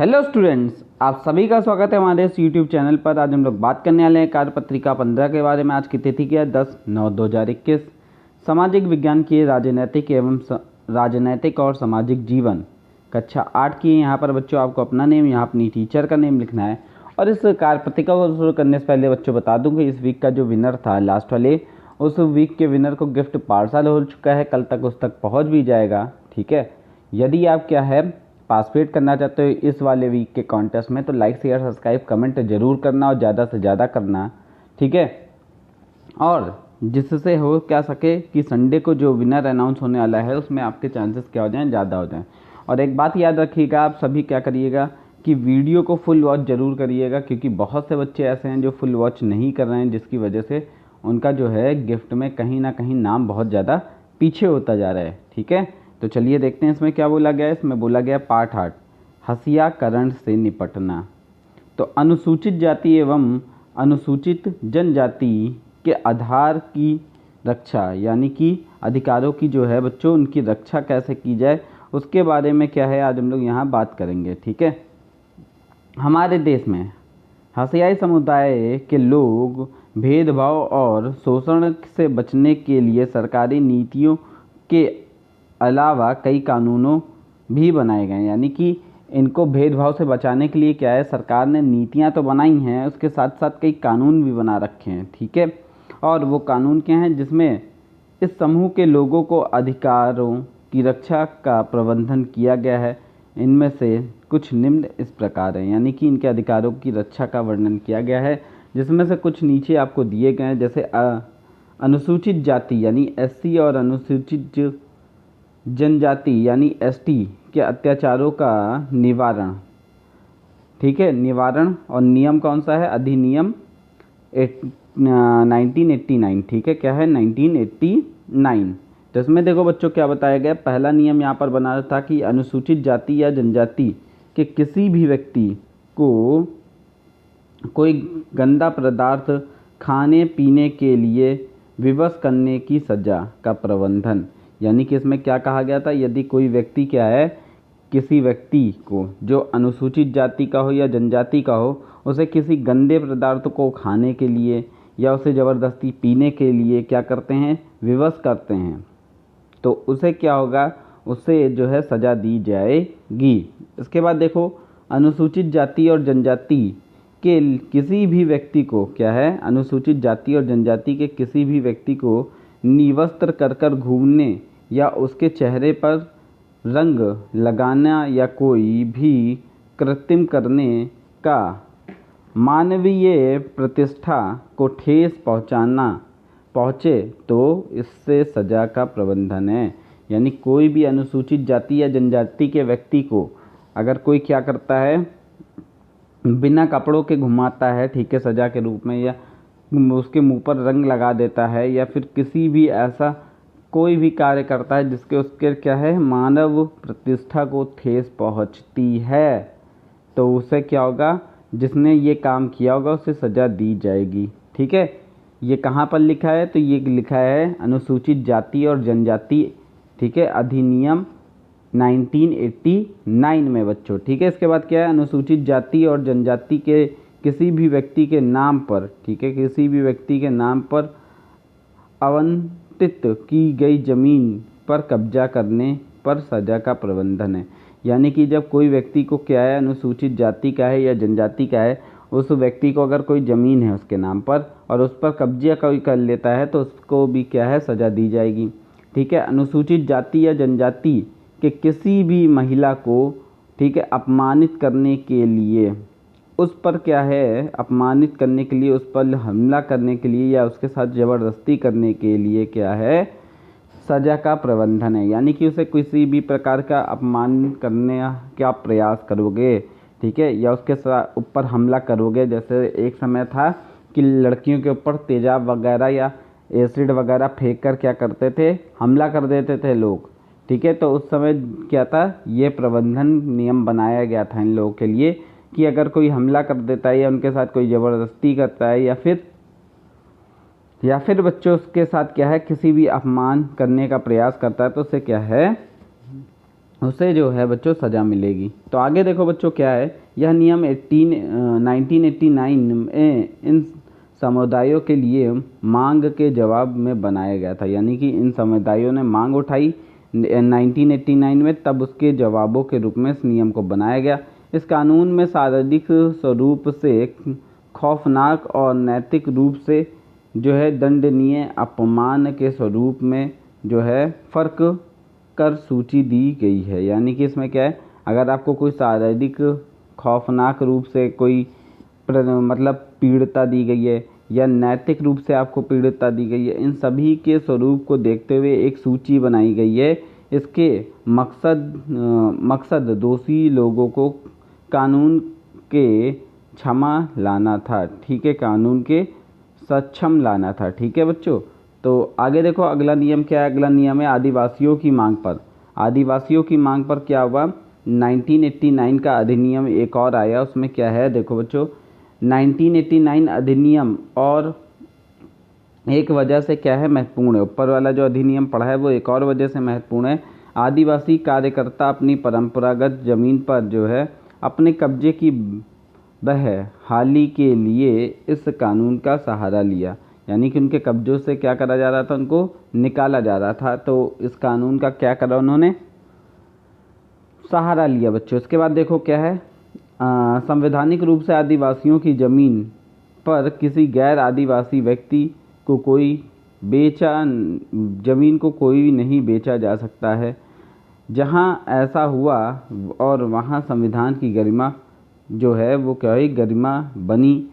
Hello students, आप सभी का स्वागत है हमारे इस यूट्यूब चैनल पर। आज हम लोग बात करने वाले हैं कार्यपत्रिका 15 के बारे में। आज की तिथि क्या है? 10/9/2021। सामाजिक विज्ञान की राजनैतिक और सामाजिक जीवन कक्षा 8 की। यहाँ पर बच्चों आपको अपना नेम, यहाँ अपनी टीचर का नेम लिखना है। और इस कार्यपत्रिका को शुरू करने से पहले बच्चों बता दूँ कि इस वीक का जो विनर था लास्ट वाले, उस वीक के विनर को गिफ्ट पार्सल हो चुका है। कल तक उस तक पहुँच भी जाएगा। ठीक है, यदि आप क्या है पार्टिसिपेट करना चाहते हो इस वाले वीक के कॉन्टेस्ट में, तो लाइक शेयर सब्सक्राइब कमेंट जरूर करना और ज़्यादा से ज़्यादा करना। ठीक है, और जिससे हो क्या सके कि संडे को जो विनर अनाउंस होने वाला है उसमें आपके चांसेस क्या हो जाएं, ज़्यादा हो जाएं। और एक बात याद रखिएगा, आप सभी क्या करिएगा कि वीडियो को फुल वॉच ज़रूर करिएगा, क्योंकि बहुत से बच्चे ऐसे हैं जो फुल वॉच नहीं कर रहे हैं, जिसकी वजह से उनका जो है गिफ्ट में कहीं ना कहीं नाम बहुत ज़्यादा पीछे होता जा रहा है। ठीक है, तो चलिए देखते हैं इसमें क्या बोला गया है। इसमें बोला गया पार्ट 8, हसियाकरण से निपटना। तो अनुसूचित जाति एवं अनुसूचित जनजाति के आधार की रक्षा, यानी कि अधिकारों की जो है बच्चों उनकी रक्षा कैसे की जाए, उसके बारे में क्या है आज हम लोग यहाँ बात करेंगे। ठीक है, हमारे देश में हसियाई समुदाय के लोग भेदभाव और शोषण से बचने के लिए सरकारी नीतियों के अलावा कई कानूनों भी बनाए गए हैं। यानी कि इनको भेदभाव से बचाने के लिए क्या है, सरकार ने नीतियां तो बनाई हैं, उसके साथ साथ कई कानून भी बना रखे हैं। ठीक है, और वो कानून क्या हैं जिसमें इस समूह के लोगों को अधिकारों की रक्षा का प्रबंधन किया गया है। इनमें से कुछ निम्न इस प्रकार हैं, यानी कि इनके अधिकारों की रक्षा का वर्णन किया गया है, जिसमें से कुछ नीचे आपको दिए गए हैं। जैसे अनुसूचित जाति यानी एससी और अनुसूचित जनजाति यानी एसटी के अत्याचारों का निवारण। ठीक है, निवारण। और नियम कौन सा है? अधिनियम 1989। ठीक है, क्या है? 1989। तो इसमें देखो बच्चों क्या बताया गया। पहला नियम यहाँ पर बना था कि अनुसूचित जाति या जनजाति के किसी भी व्यक्ति को कोई गंदा पदार्थ खाने पीने के लिए विवश करने की सज़ा का प्रबंधन। यानी कि इसमें क्या कहा गया था, यदि कोई व्यक्ति क्या है, किसी व्यक्ति को जो अनुसूचित जाति का हो या जनजाति का हो, उसे किसी गंदे पदार्थ को खाने के लिए या उसे ज़बरदस्ती पीने के लिए क्या करते हैं, विवश करते हैं, तो उसे क्या होगा, उससे जो है सज़ा दी जाएगी। इसके बाद देखो, अनुसूचित जाति और जनजाति के किसी भी व्यक्ति को क्या है, अनुसूचित जाति और जनजाति के किसी भी व्यक्ति को निवस्त्र कर घूमने या उसके चेहरे पर रंग लगाना या कोई भी कृत्रिम करने का मानवीय प्रतिष्ठा को ठेस पहुँचे तो इससे सज़ा का प्रबंधन है। यानी कोई भी अनुसूचित जाति या जनजाति के व्यक्ति को अगर कोई क्या करता है, बिना कपड़ों के घुमाता है, ठीक है, सज़ा के रूप में, या उसके मुंह पर रंग लगा देता है, या फिर किसी भी ऐसा कोई भी कार्य करता है जिसके उसके क्या है, मानव प्रतिष्ठा को ठेस पहुंचती है, तो उसे क्या होगा, जिसने ये काम किया होगा उसे सज़ा दी जाएगी। ठीक है, ये कहाँ पर लिखा है? तो ये लिखा है अनुसूचित जाति और जनजाति, ठीक है, अधिनियम 1989 में बच्चों। ठीक है, इसके बाद क्या है, अनुसूचित जाति और जनजाति के किसी भी व्यक्ति के नाम पर, ठीक है, किसी भी व्यक्ति के नाम पर आवंटित की गई जमीन पर कब्जा करने पर सज़ा का प्रबंधन है। यानी कि जब कोई व्यक्ति को क्या है, अनुसूचित जाति का है या जनजाति का है, उस व्यक्ति को अगर कोई ज़मीन है उसके नाम पर और उस पर कब्जा कोई कर लेता है, तो उसको भी क्या है, सज़ा दी जाएगी। ठीक है, अनुसूचित जाति या जनजाति के किसी भी महिला को, ठीक है, अपमानित करने के लिए, उस पर क्या है, अपमानित करने के लिए, उस पर हमला करने के लिए या उसके साथ ज़बरदस्ती करने के लिए क्या है, सज़ा का प्रबंधन है। यानी कि उसे किसी भी प्रकार का अपमान करने का प्रयास करोगे, ठीक है, या उसके ऊपर हमला करोगे। जैसे एक समय था कि लड़कियों के ऊपर तेजाब वगैरह या एसिड वगैरह फेंक कर क्या करते थे, हमला कर देते थे लोग। ठीक है, तो उस समय क्या था, ये प्रबंधन नियम बनाया गया था इन लोगों के लिए कि अगर कोई हमला कर देता है या उनके साथ कोई ज़बरदस्ती करता है या फिर बच्चों उसके साथ क्या है, किसी भी अपमान करने का प्रयास करता है, तो उसे क्या है, उसे जो है बच्चों सज़ा मिलेगी। तो आगे देखो बच्चों क्या है, यह नियम 1989 में इन समुदायों के लिए मांग के जवाब में बनाया गया था। यानी कि इन समुदायों ने मांग उठाई 1989 में, तब उसके जवाबों के रूप में इस नियम को बनाया गया। इस कानून में शारीरिक स्वरूप से खौफनाक और नैतिक रूप से जो है दंडनीय अपमान के स्वरूप में जो है फ़र्क कर सूची दी गई है। यानी कि इसमें क्या है, अगर आपको कोई शारीरिक खौफनाक रूप से कोई मतलब पीड़िता दी गई है या नैतिक रूप से आपको पीड़िता दी गई है, इन सभी के स्वरूप को देखते हुए एक सूची बनाई गई है। इसके मकसद दोषी लोगों को कानून के क्षमा लाना था। ठीक है, कानून के सक्षम लाना था। ठीक है बच्चों, तो आगे देखो अगला नियम क्या है। अगला नियम है आदिवासियों की मांग पर। आदिवासियों की मांग पर क्या हुआ, 1989 का अधिनियम एक और आया। उसमें क्या है देखो बच्चों, 1989 अधिनियम और एक वजह से क्या है महत्वपूर्ण है। ऊपर वाला जो अधिनियम पढ़ा है वो एक और वजह से महत्वपूर्ण है। आदिवासी कार्यकर्ता अपनी परंपरागत जमीन पर जो है अपने कब्जे की बहाली के लिए इस कानून का सहारा लिया। यानी कि उनके कब्जों से क्या करा जा रहा था, उनको निकाला जा रहा था। तो इस कानून का क्या करा उन्होंने, सहारा लिया बच्चों। इसके बाद देखो क्या है, संवैधानिक रूप से आदिवासियों की ज़मीन पर किसी गैर आदिवासी व्यक्ति को ज़मीन को कोई नहीं बेचा जा सकता है। जहां ऐसा हुआ और वहां संविधान की गरिमा जो है वो क्या है, गरिमा बनी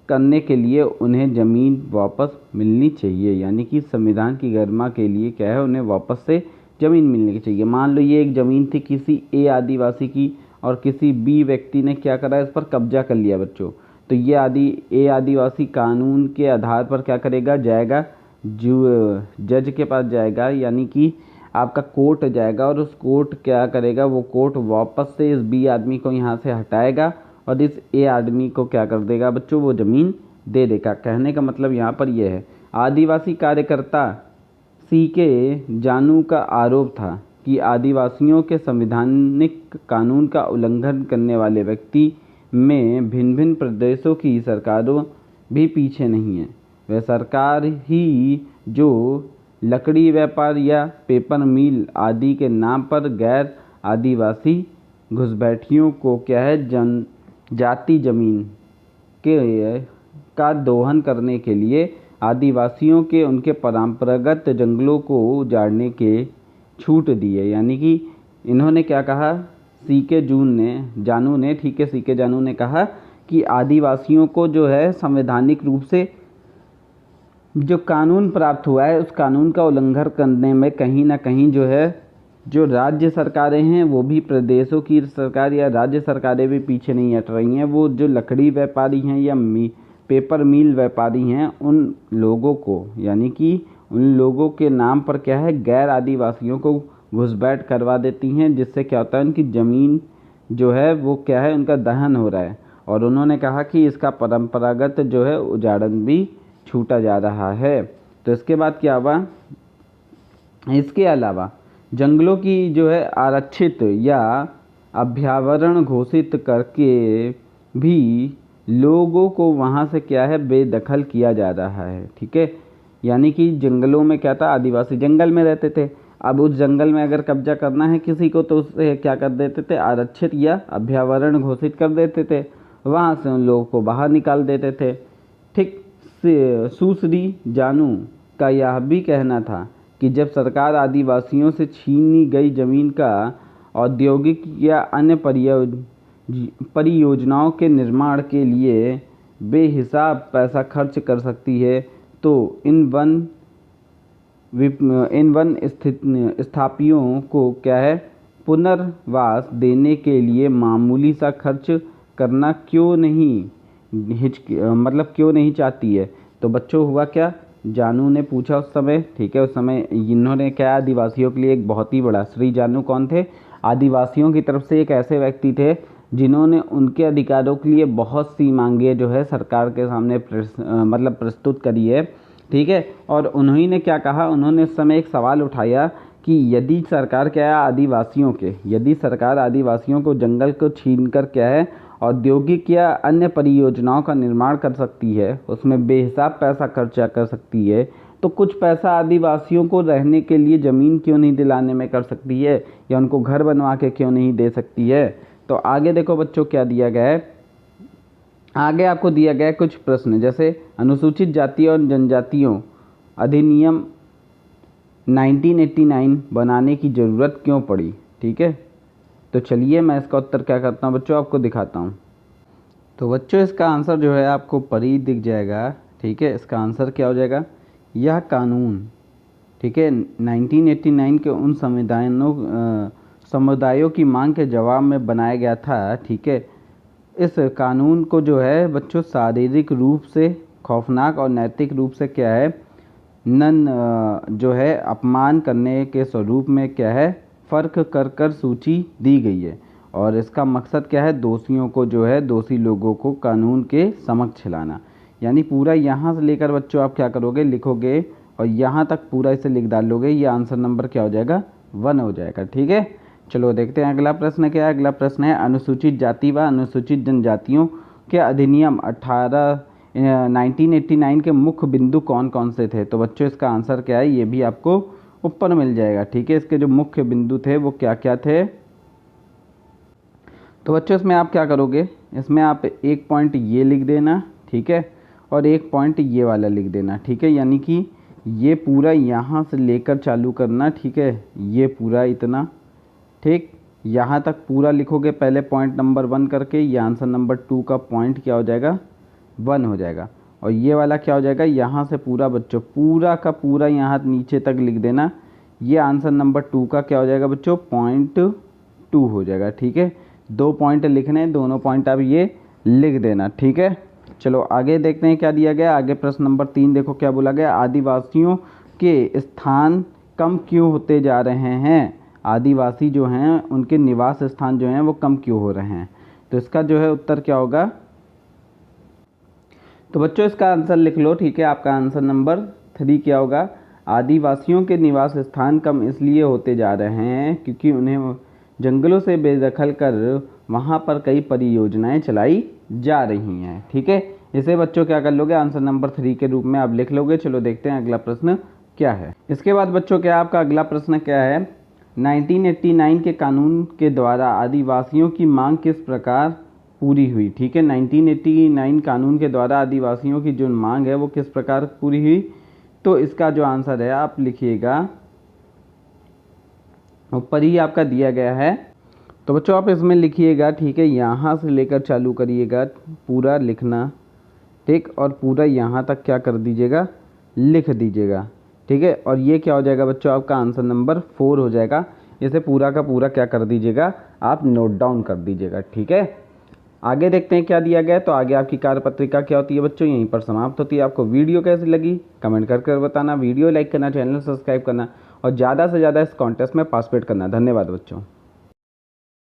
करने के लिए उन्हें ज़मीन वापस मिलनी चाहिए। यानी कि संविधान की गरिमा के लिए क्या है, उन्हें वापस से ज़मीन मिलनी चाहिए। मान लो ये एक ज़मीन थी किसी ए आदिवासी की और किसी बी व्यक्ति ने क्या करा, इस पर कब्जा कर लिया बच्चों। तो ये ए आदिवासी कानून के आधार पर क्या करेगा, जाएगा जो जज के पास जाएगा, यानी कि आपका कोर्ट जाएगा और उस कोर्ट क्या करेगा, वो कोर्ट वापस से इस बी आदमी को यहाँ से हटाएगा और इस ए आदमी को क्या कर देगा बच्चों, वो ज़मीन दे देगा। कहने का मतलब यहाँ पर यह है, आदिवासी कार्यकर्ता सी के जानू का आरोप था कि आदिवासियों के संवैधानिक कानून का उल्लंघन करने वाले व्यक्ति में भिन्न भिन्न प्रदेशों की सरकारों भी पीछे नहीं है। वह सरकार ही जो लकड़ी व्यापार या पेपर मिल आदि के नाम पर गैर आदिवासी घुसपैठियों को क्या है, जाति जमीन का दोहन करने के लिए आदिवासियों के उनके परंपरागत जंगलों को उजाड़ने के छूट दी है। यानी कि इन्होंने क्या कहा, सी के जानू ने कहा कि आदिवासियों को जो है संवैधानिक रूप से जो कानून प्राप्त हुआ है उस कानून का उल्लंघन करने में कहीं ना कहीं जो है, जो राज्य सरकारें हैं वो भी, प्रदेशों की सरकार या राज्य सरकारें भी पीछे नहीं हट रही हैं। वो जो लकड़ी व्यापारी हैं या पेपर मिल व्यापारी हैं, उन लोगों को, यानी कि उन लोगों के नाम पर क्या है, गैर आदिवासियों को घुसपैठ करवा देती हैं, जिससे क्या होता है, उनकी ज़मीन जो है वो क्या है, उनका दहन हो रहा है। और उन्होंने कहा कि इसका परंपरागत जो है उजाड़न भी छूटा जा रहा है। तो इसके बाद क्या हुआ, इसके अलावा जंगलों की जो है आरक्षित या अभयारण्य घोषित करके भी लोगों को वहाँ से क्या है, बेदखल किया जा रहा है। ठीक है, यानी कि जंगलों में क्या था, आदिवासी जंगल में रहते थे। अब उस जंगल में अगर कब्जा करना है किसी को तो उससे क्या कर देते थे, आरक्षित या अभयारण्य घोषित कर देते थे, वहाँ से उन लोगों को बाहर निकाल देते थे। ठीक, सुश्री जानू का यह भी कहना था कि जब सरकार आदिवासियों से छीनी गई ज़मीन का औद्योगिक या अन्य परियोजनाओं के निर्माण के लिए बेहिसाब पैसा खर्च कर सकती है, तो इन वन स्थापियों को क्या है, पुनर्वास देने के लिए मामूली सा खर्च करना क्यों नहीं चाहती है। तो बच्चों हुआ क्या, जानू ने पूछा उस समय। ठीक है, उस समय इन्होंने क्या, आदिवासियों के लिए एक बहुत ही बड़ा, श्री जानू कौन थे, आदिवासियों की तरफ से एक ऐसे व्यक्ति थे जिन्होंने उनके अधिकारों के लिए बहुत सी मांगे जो है सरकार के सामने प्रस्तुत करी है। ठीक है, और उन्हीं ने क्या कहा, उन्होंने उस समय एक सवाल उठाया कि यदि सरकार क्या है यदि सरकार आदिवासियों को जंगल को छीनकर क्या है औद्योगिक या अन्य परियोजनाओं का निर्माण कर सकती है, उसमें बेहिसाब पैसा खर्चा कर सकती है, तो कुछ पैसा आदिवासियों को रहने के लिए ज़मीन क्यों नहीं दिलाने में कर सकती है, या उनको घर बनवा के क्यों नहीं दे सकती है। तो आगे देखो बच्चों क्या दिया गया है, आगे आपको दिया गया है कुछ प्रश्न, जैसे अनुसूचित जाति और जनजातियों अधिनियम 1989 बनाने की ज़रूरत क्यों पड़ी। ठीक है, तो चलिए मैं इसका उत्तर क्या करता हूँ बच्चों, आपको दिखाता हूँ। तो बच्चों इसका आंसर जो है आपको परी दिख जाएगा। ठीक है, इसका आंसर क्या हो जाएगा, यह कानून ठीक है 1989 के उन समुदायों की मांग के जवाब में बनाया गया था। ठीक है, इस कानून को जो है बच्चों शारीरिक रूप से खौफनाक और नैतिक रूप से क्या है जो है अपमान करने के स्वरूप में क्या है फ़र्क कर सूची दी गई है, और इसका मकसद क्या है, दोषियों को जो है दोषी लोगों को कानून के समक्ष लाना। यानी पूरा यहाँ से लेकर बच्चों आप क्या करोगे, लिखोगे और यहाँ तक पूरा इसे लिख डालोगे, ये आंसर नंबर क्या हो जाएगा, 1 हो जाएगा। ठीक है, चलो देखते हैं अगला प्रश्न क्या है। अगला प्रश्न है अनुसूचित जाति व अनुसूचित जनजातियों के अधिनियम 1989 के मुख्य बिंदु कौन कौन से थे। तो बच्चों इसका आंसर क्या है, ये भी आपको ऊपर मिल जाएगा। ठीक है, इसके जो मुख्य बिंदु थे वो क्या क्या थे। तो बच्चों इसमें आप क्या करोगे, इसमें आप एक पॉइंट ये लिख देना, ठीक है, और एक पॉइंट ये वाला लिख देना। ठीक है, यानी कि ये पूरा यहाँ से लेकर चालू करना। ठीक है, ये पूरा इतना, ठीक, यहाँ तक पूरा लिखोगे पहले पॉइंट नंबर 1 करके, ये आंसर नंबर 2 का पॉइंट क्या हो जाएगा, 1 हो जाएगा। और ये वाला क्या हो जाएगा, यहाँ से पूरा बच्चों पूरा का पूरा यहाँ नीचे तक लिख देना, ये आंसर नंबर 2 का क्या हो जाएगा बच्चों, पॉइंट 2 हो जाएगा। ठीक है, 2 पॉइंट लिखने, दोनों पॉइंट आप ये लिख देना। ठीक है, चलो आगे देखते हैं क्या दिया गया। आगे प्रश्न नंबर 3 देखो क्या बोला गया, आदिवासियों के स्थान कम क्यों होते जा रहे हैं। आदिवासी जो हैं उनके निवास स्थान जो हैं वो कम क्यों हो रहे हैं। तो इसका जो है उत्तर क्या होगा, तो बच्चों इसका आंसर लिख लो। ठीक है, आपका आंसर नंबर 3 क्या होगा, आदिवासियों के निवास स्थान कम इसलिए होते जा रहे हैं क्योंकि उन्हें जंगलों से बेदखल कर वहाँ पर कई परियोजनाएं चलाई जा रही हैं। ठीक है, इसे बच्चों क्या कर लोगे, आंसर नंबर 3 के रूप में आप लिख लोगे। चलो देखते हैं अगला प्रश्न क्या है। इसके बाद बच्चों क्या आपका अगला प्रश्न क्या है, 1989 के कानून के द्वारा आदिवासियों की मांग किस प्रकार पूरी हुई। ठीक है, 1989 कानून के द्वारा आदिवासियों की जो मांग है वो किस प्रकार पूरी हुई। तो इसका जो आंसर है आप लिखिएगा, ऊपर ही आपका दिया गया है। तो बच्चों आप इसमें लिखिएगा। ठीक है, यहाँ से लेकर चालू करिएगा पूरा लिखना, ठीक, और पूरा यहाँ तक क्या कर दीजिएगा, लिख दीजिएगा। ठीक है, और ये क्या हो जाएगा बच्चों, आपका आंसर नंबर 4 हो जाएगा। इसे पूरा का पूरा क्या कर दीजिएगा, आप नोट डाउन कर दीजिएगा। ठीक है, आगे देखते हैं क्या दिया गया है। तो आगे आपकी कार्यपत्रिका क्या होती है बच्चों, यहीं पर समाप्त होती है। आपको वीडियो कैसी लगी कमेंट कर बताना, वीडियो लाइक करना, चैनल सब्सक्राइब करना और ज़्यादा से ज़्यादा इस कॉन्टेस्ट में पार्टिसिपेट करना। धन्यवाद बच्चों।